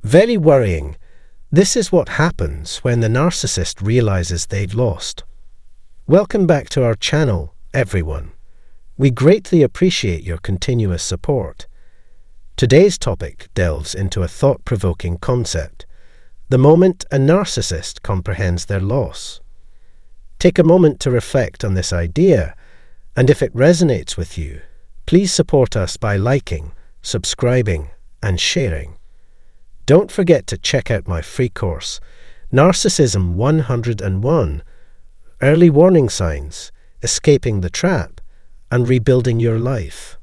Very worrying. This is what happens when the narcissist realizes they've lost. Welcome back to our channel, everyone. We greatly appreciate your continuous support. Today's topic delves into a thought-provoking concept: the moment a narcissist comprehends their loss. Take a moment to reflect on this idea, and if it resonates with you, please support us by liking, subscribing, and sharing. Don't forget to check out my free course, Narcissism 101, Early Warning Signs, Escaping the Trap, and Rebuilding Your Life.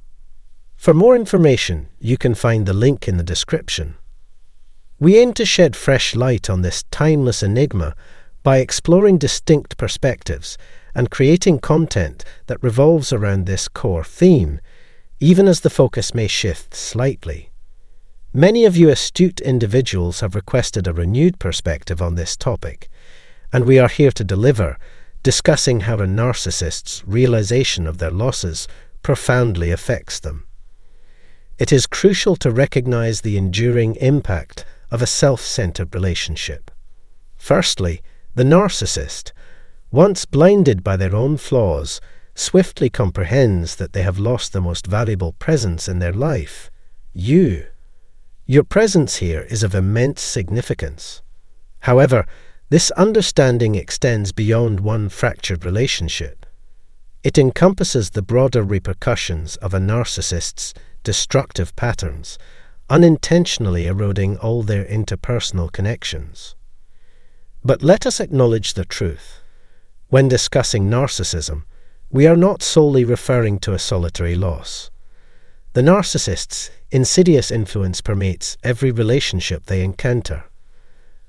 For more information, you can find the link in the description. We aim to shed fresh light on this timeless enigma by exploring distinct perspectives and creating content that revolves around this core theme, even as the focus may shift slightly. Many of you astute individuals have requested a renewed perspective on this topic, and we are here to deliver, discussing how a narcissist's realization of their losses profoundly affects them. It is crucial to recognize the enduring impact of a self-centered relationship. Firstly, the narcissist, once blinded by their own flaws, swiftly comprehends that they have lost the most valuable presence in their life: you. Your presence here is of immense significance. However, this understanding extends beyond one fractured relationship. It encompasses the broader repercussions of a narcissist's destructive patterns, unintentionally eroding all their interpersonal connections. But let us acknowledge the truth. When discussing narcissism, we are not solely referring to a solitary loss. The narcissist's insidious influence permeates every relationship they encounter.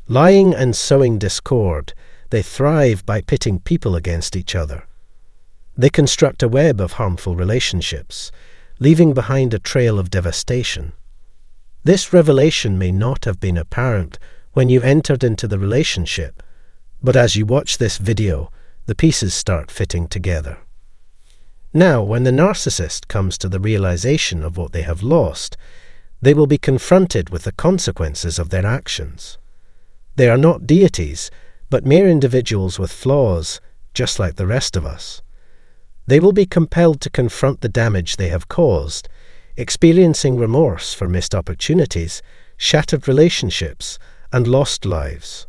Lying and sowing discord, they thrive by pitting people against each other. They construct a web of harmful relationships, leaving behind a trail of devastation. This revelation may not have been apparent when you entered into the relationship, but as you watch this video, the pieces start fitting together. Now, when the narcissist comes to the realization of what they have lost, they will be confronted with the consequences of their actions. They are not deities, but mere individuals with flaws, just like the rest of us. They will be compelled to confront the damage they have caused, experiencing remorse for missed opportunities, shattered relationships, and lost lives.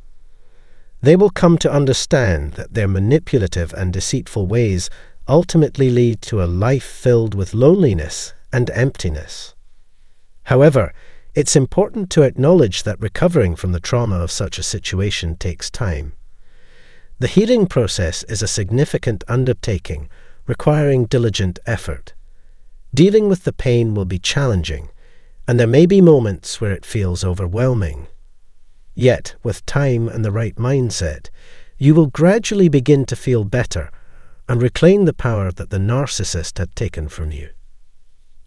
They will come to understand that their manipulative and deceitful ways ultimately lead to a life filled with loneliness and emptiness. However, it's important to acknowledge that recovering from the trauma of such a situation takes time. The healing process is a significant undertaking, requiring diligent effort. Dealing with the pain will be challenging, and there may be moments where it feels overwhelming. Yet, with time and the right mindset, you will gradually begin to feel better and reclaim the power that the narcissist had taken from you.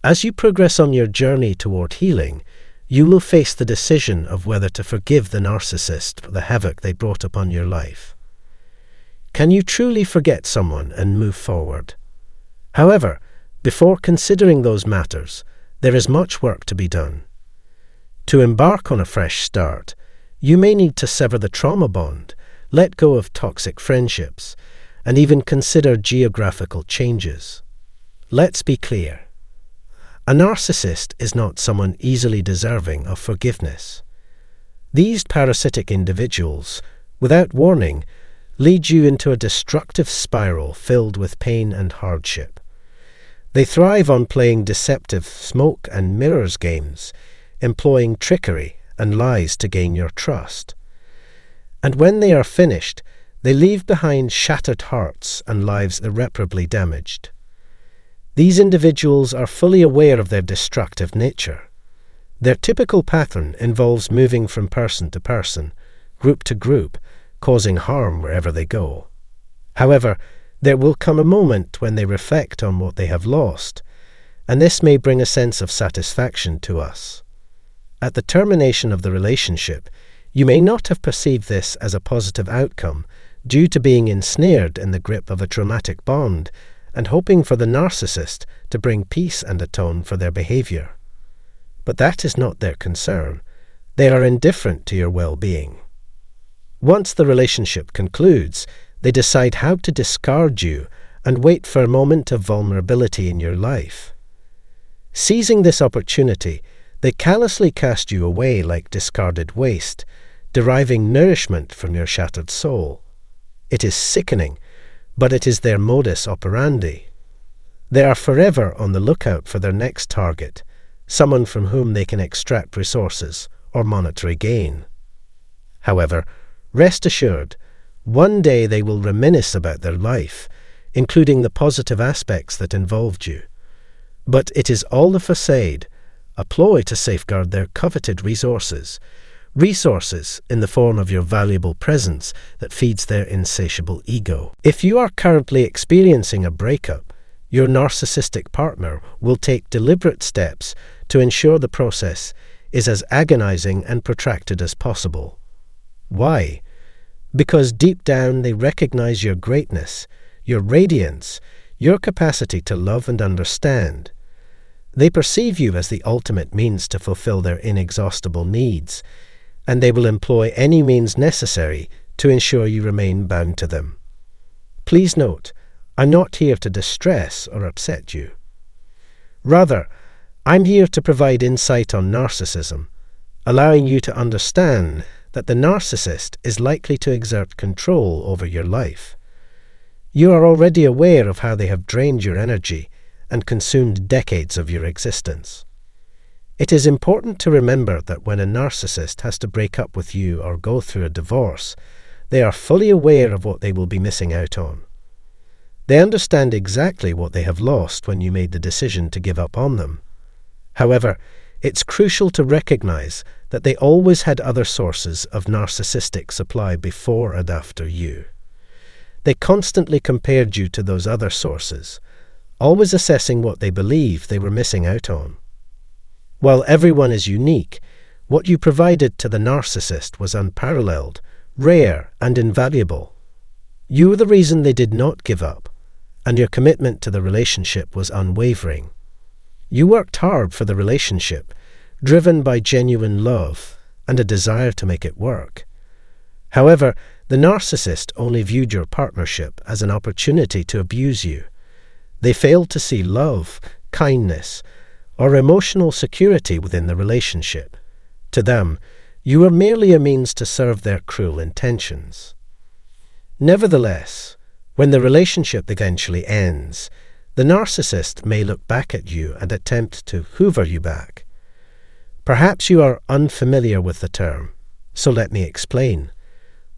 As you progress on your journey toward healing, you will face the decision of whether to forgive the narcissist for the havoc they brought upon your life. Can you truly forget someone and move forward? However, before considering those matters, there is much work to be done. To embark on a fresh start, you may need to sever the trauma bond, let go of toxic friendships, and even consider geographical changes. Let's be clear. A narcissist is not someone easily deserving of forgiveness. These parasitic individuals, without warning, lead you into a destructive spiral filled with pain and hardship. They thrive on playing deceptive smoke and mirrors games, employing trickery and lies to gain your trust. And when they are finished, they leave behind shattered hearts and lives irreparably damaged. These individuals are fully aware of their destructive nature. Their typical pattern involves moving from person to person, group to group, causing harm wherever they go. However, there will come a moment when they reflect on what they have lost, and this may bring a sense of satisfaction to us. At the termination of the relationship, you may not have perceived this as a positive outcome due to being ensnared in the grip of a traumatic bond and hoping for the narcissist to bring peace and atone for their behavior. But that is not their concern. They are indifferent to your well-being. Once the relationship concludes, they decide how to discard you and wait for a moment of vulnerability in your life. Seizing this opportunity, they callously cast you away like discarded waste, deriving nourishment from your shattered soul. It is sickening, but it is their modus operandi. They are forever on the lookout for their next target, someone from whom they can extract resources or monetary gain. However, rest assured, one day they will reminisce about their life, including the positive aspects that involved you. But it is all a facade, a ploy to safeguard their coveted resources in the form of your valuable presence that feeds their insatiable ego. If you are currently experiencing a breakup, your narcissistic partner will take deliberate steps to ensure the process is as agonizing and protracted as possible. Why? Because deep down they recognize your greatness, your radiance, your capacity to love and understand. They perceive you as the ultimate means to fulfill their inexhaustible needs, and they will employ any means necessary to ensure you remain bound to them. Please note, I'm not here to distress or upset you. Rather, I'm here to provide insight on narcissism, allowing you to understand that the narcissist is likely to exert control over your life. You are already aware of how they have drained your energy and consumed decades of your existence. It is important to remember that when a narcissist has to break up with you or go through a divorce, they are fully aware of what they will be missing out on. They understand exactly what they have lost when you made the decision to give up on them. However, it's crucial to recognize that they always had other sources of narcissistic supply before and after you. They constantly compared you to those other sources, always assessing what they believe they were missing out on. While everyone is unique, what you provided to the narcissist was unparalleled, rare, and invaluable. You were the reason they did not give up, and your commitment to the relationship was unwavering. You worked hard for the relationship, driven by genuine love and a desire to make it work. However, the narcissist only viewed your partnership as an opportunity to abuse you. They failed to see love, kindness, or emotional security within the relationship. To them, you were merely a means to serve their cruel intentions. Nevertheless, when the relationship eventually ends, the narcissist may look back at you and attempt to hoover you back. Perhaps you are unfamiliar with the term, so let me explain.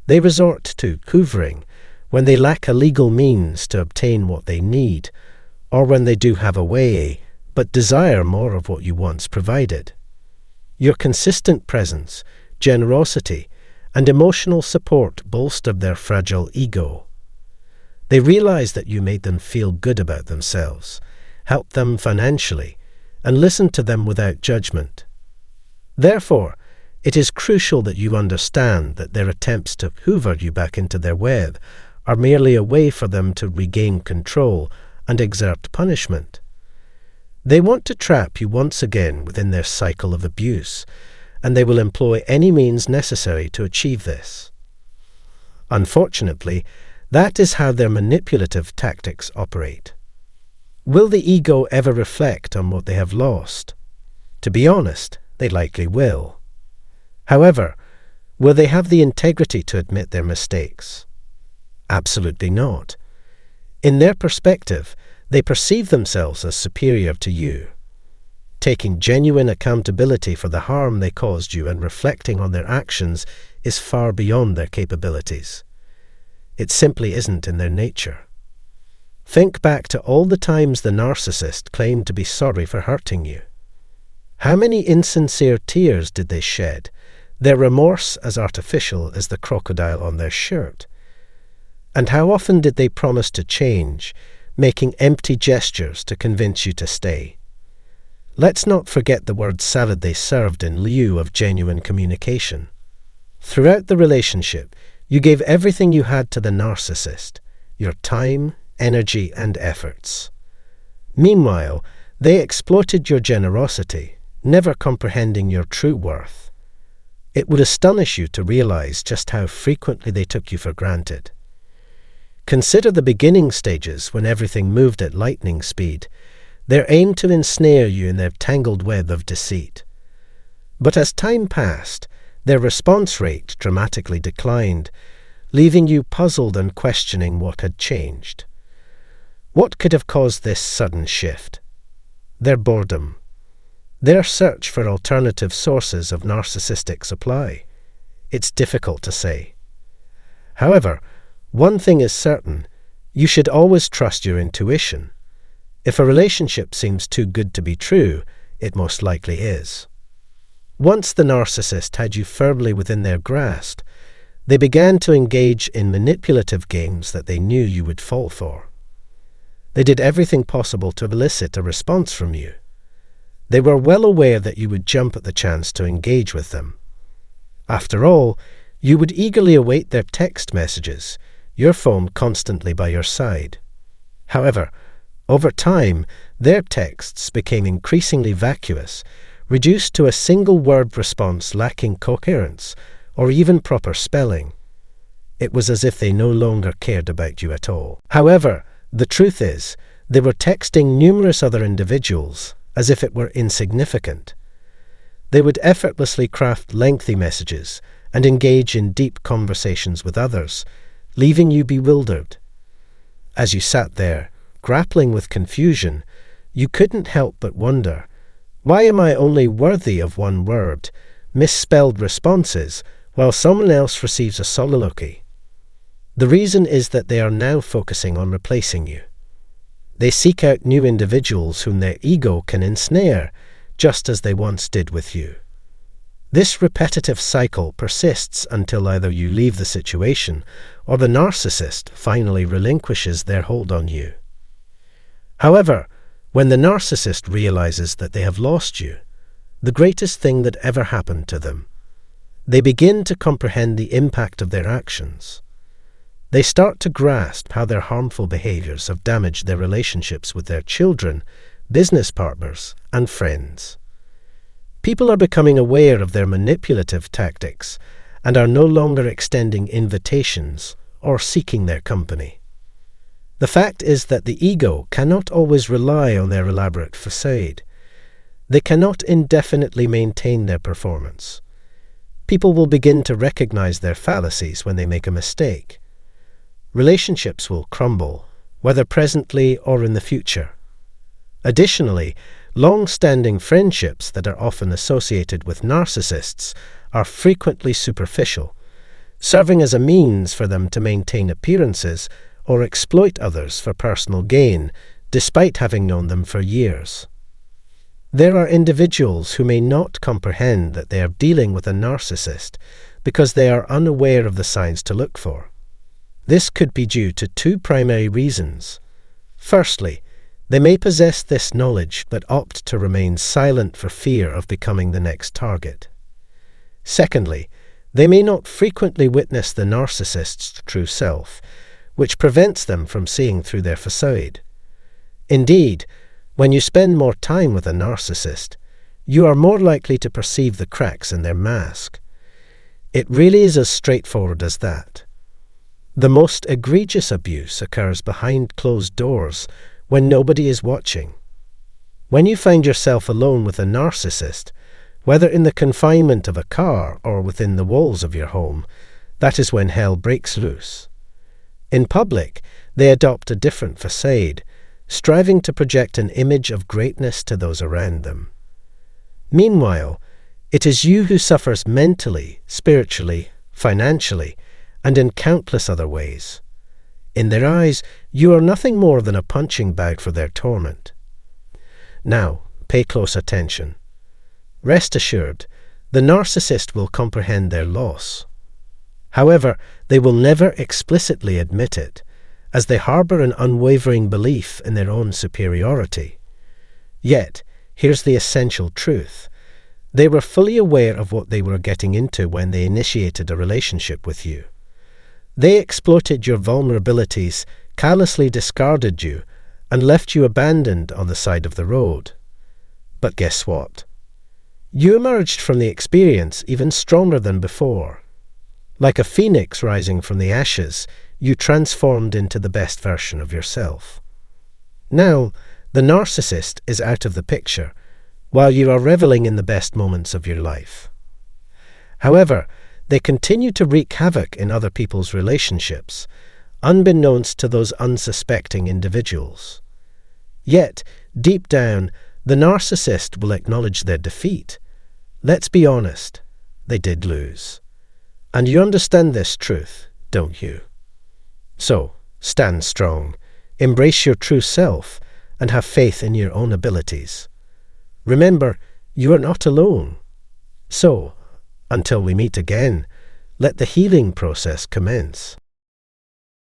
They resort to hoovering when they lack a legal means to obtain what they need, or when they do have a way, but desire more of what you once provided. Your consistent presence, generosity, and emotional support bolstered their fragile ego. They realized that you made them feel good about themselves, helped them financially, and listened to them without judgment. Therefore, it is crucial that you understand that their attempts to hoover you back into their web are merely a way for them to regain control and exert punishment. They want to trap you once again within their cycle of abuse, and they will employ any means necessary to achieve this. Unfortunately, that is how their manipulative tactics operate. Will the ego ever reflect on what they have lost? To be honest, they likely will. However, will they have the integrity to admit their mistakes? Absolutely not. In their perspective, they perceive themselves as superior to you. Taking genuine accountability for the harm they caused you and reflecting on their actions is far beyond their capabilities. It simply isn't in their nature. Think back to all the times the narcissist claimed to be sorry for hurting you. How many insincere tears did they shed, their remorse as artificial as the crocodile on their shirt? And how often did they promise to change, making empty gestures to convince you to stay? Let's not forget the word salad they served in lieu of genuine communication. Throughout the relationship, you gave everything you had to the narcissist, your time, energy, and efforts. Meanwhile, they exploited your generosity, never comprehending your true worth. It would astonish you to realize just how frequently they took you for granted. Consider the beginning stages when everything moved at lightning speed. Their aim to ensnare you in their tangled web of deceit. But as time passed, their response rate dramatically declined, leaving you puzzled and questioning what had changed. What could have caused this sudden shift? Their boredom. Their search for alternative sources of narcissistic supply. It's difficult to say. However, one thing is certain, you should always trust your intuition. If a relationship seems too good to be true, it most likely is. Once the narcissist had you firmly within their grasp, they began to engage in manipulative games that they knew you would fall for. They did everything possible to elicit a response from you. They were well aware that you would jump at the chance to engage with them. After all, you would eagerly await their text messages, your phone constantly by your side. However, over time, their texts became increasingly vacuous, reduced to a single-word response lacking coherence or even proper spelling. It was as if they no longer cared about you at all. However, the truth is, they were texting numerous other individuals as if it were insignificant. They would effortlessly craft lengthy messages and engage in deep conversations with others, leaving you bewildered. As you sat there, grappling with confusion, you couldn't help but wonder, why am I only worthy of one word, misspelled responses, while someone else receives a soliloquy? The reason is that they are now focusing on replacing you. They seek out new individuals whom their ego can ensnare, just as they once did with you. This repetitive cycle persists until either you leave the situation or the narcissist finally relinquishes their hold on you. However, when the narcissist realizes that they have lost you, the greatest thing that ever happened to them, they begin to comprehend the impact of their actions. They start to grasp how their harmful behaviors have damaged their relationships with their children, business partners, and friends. People are becoming aware of their manipulative tactics and are no longer extending invitations or seeking their company. The fact is that the ego cannot always rely on their elaborate facade. They cannot indefinitely maintain their performance. People will begin to recognize their fallacies when they make a mistake. Relationships will crumble, whether presently or in the future. Additionally, long-standing friendships that are often associated with narcissists are frequently superficial, serving as a means for them to maintain appearances or exploit others for personal gain, despite having known them for years. There are individuals who may not comprehend that they are dealing with a narcissist because they are unaware of the signs to look for. This could be due to two primary reasons. Firstly, they may possess this knowledge but opt to remain silent for fear of becoming the next target. Secondly, they may not frequently witness the narcissist's true self, which prevents them from seeing through their facade. Indeed, when you spend more time with a narcissist, you are more likely to perceive the cracks in their mask. It really is as straightforward as that. The most egregious abuse occurs behind closed doors when nobody is watching. When you find yourself alone with a narcissist, whether in the confinement of a car or within the walls of your home, that is when hell breaks loose. In public, they adopt a different facade, striving to project an image of greatness to those around them. Meanwhile, it is you who suffers mentally, spiritually, financially, and in countless other ways. In their eyes, you are nothing more than a punching bag for their torment. Now, pay close attention. Rest assured, the narcissist will comprehend their loss. However, they will never explicitly admit it, as they harbor an unwavering belief in their own superiority. Yet, here's the essential truth. They were fully aware of what they were getting into when they initiated a relationship with you. They exploited your vulnerabilities, callously discarded you, and left you abandoned on the side of the road. But guess what? You emerged from the experience even stronger than before. Like a phoenix rising from the ashes, you transformed into the best version of yourself. Now, the narcissist is out of the picture, while you are reveling in the best moments of your life. However, they continue to wreak havoc in other people's relationships, unbeknownst to those unsuspecting individuals. Yet, deep down, the narcissist will acknowledge their defeat. Let's be honest, they did lose. And you understand this truth, don't you? So, stand strong, embrace your true self, and have faith in your own abilities. Remember, you are not alone. So, until we meet again, let the healing process commence.